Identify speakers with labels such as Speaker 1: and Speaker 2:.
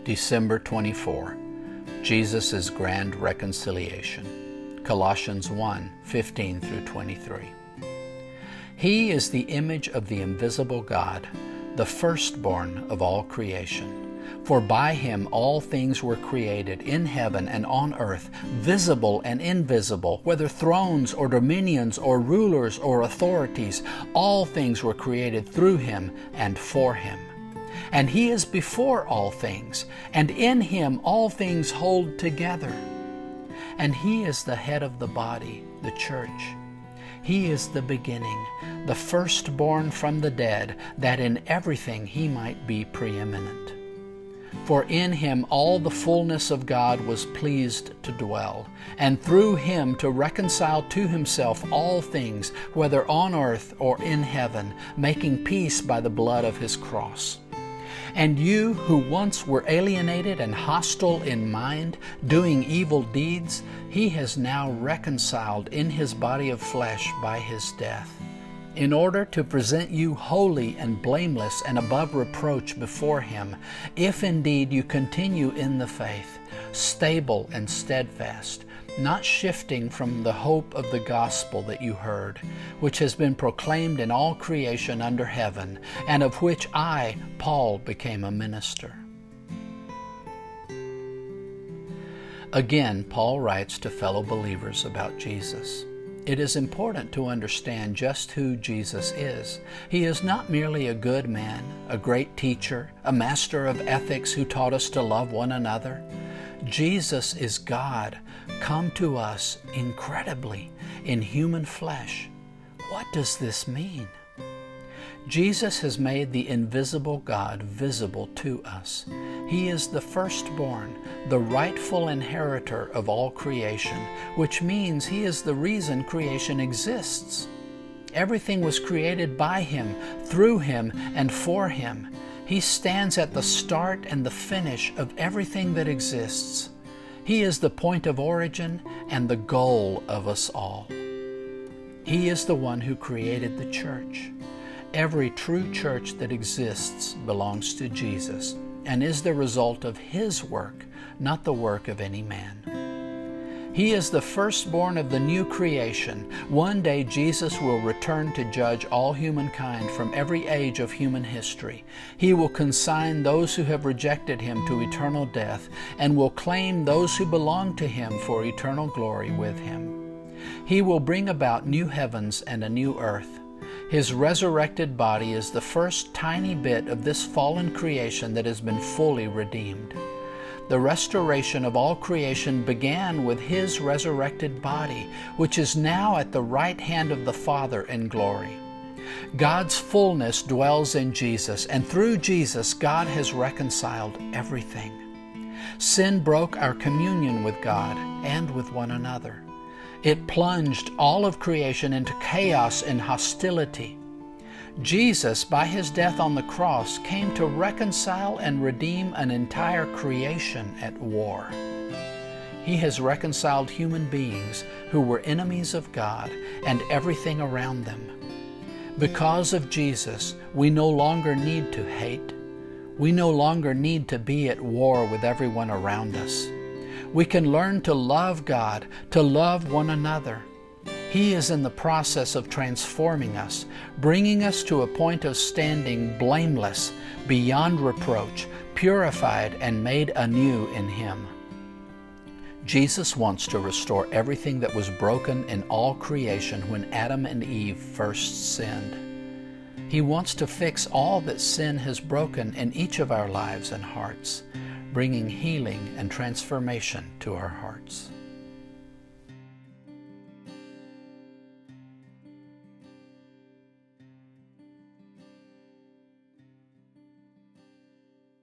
Speaker 1: December 24. Jesus' Grand Reconciliation. Colossians 1:15 through 23. He is the image of the invisible God, the firstborn of all creation. For by him all things were created, in heaven and on earth, visible and invisible, whether thrones or dominions or rulers or authorities, all things were created through him and for him. And he is before all things, and in him all things hold together. And he is the head of the body, the church. He is the beginning, the firstborn from the dead, that in everything he might be preeminent. For in him all the fullness of God was pleased to dwell, and through him to reconcile to himself all things, whether on earth or in heaven, making peace by the blood of his cross. And you who once were alienated and hostile in mind, doing evil deeds, he has now reconciled in his body of flesh by his death, in order to present you holy and blameless and above reproach before him, if indeed you continue in the faith, stable and steadfast, not shifting from the hope of the gospel that you heard, which has been proclaimed in all creation under heaven, and of which I, Paul, became a minister. Again, Paul writes to fellow believers about Jesus. It is important to understand just who Jesus is. He is not merely a good man, a great teacher, a master of ethics who taught us to love one another. Jesus is God, come to us incredibly in human flesh. What does this mean? Jesus has made the invisible God visible to us. He is the firstborn, the rightful inheritor of all creation, which means he is the reason creation exists. Everything was created by him, through him, and for him. He stands at the start and the finish of everything that exists. He is the point of origin and the goal of us all. He is the one who created the church. Every true church that exists belongs to Jesus and is the result of his work, not the work of any man. He is the firstborn of the new creation. One day Jesus will return to judge all humankind from every age of human history. He will consign those who have rejected him to eternal death and will claim those who belong to him for eternal glory with him. He will bring about new heavens and a new earth. His resurrected body is the first tiny bit of this fallen creation that has been fully redeemed. The restoration of all creation began with his resurrected body, which is now at the right hand of the Father in glory. God's fullness dwells in Jesus, and through Jesus, God has reconciled everything. Sin broke our communion with God and with one another. It plunged all of creation into chaos and hostility. Jesus, by his death on the cross, came to reconcile and redeem an entire creation at war. He has reconciled human beings who were enemies of God and everything around them. Because of Jesus, we no longer need to hate. We no longer need to be at war with everyone around us. We can learn to love God, to love one another. He is in the process of transforming us, bringing us to a point of standing blameless, beyond reproach, purified and made anew in him. Jesus wants to restore everything that was broken in all creation when Adam and Eve first sinned. He wants to fix all that sin has broken in each of our lives and hearts, bringing healing and transformation to our hearts.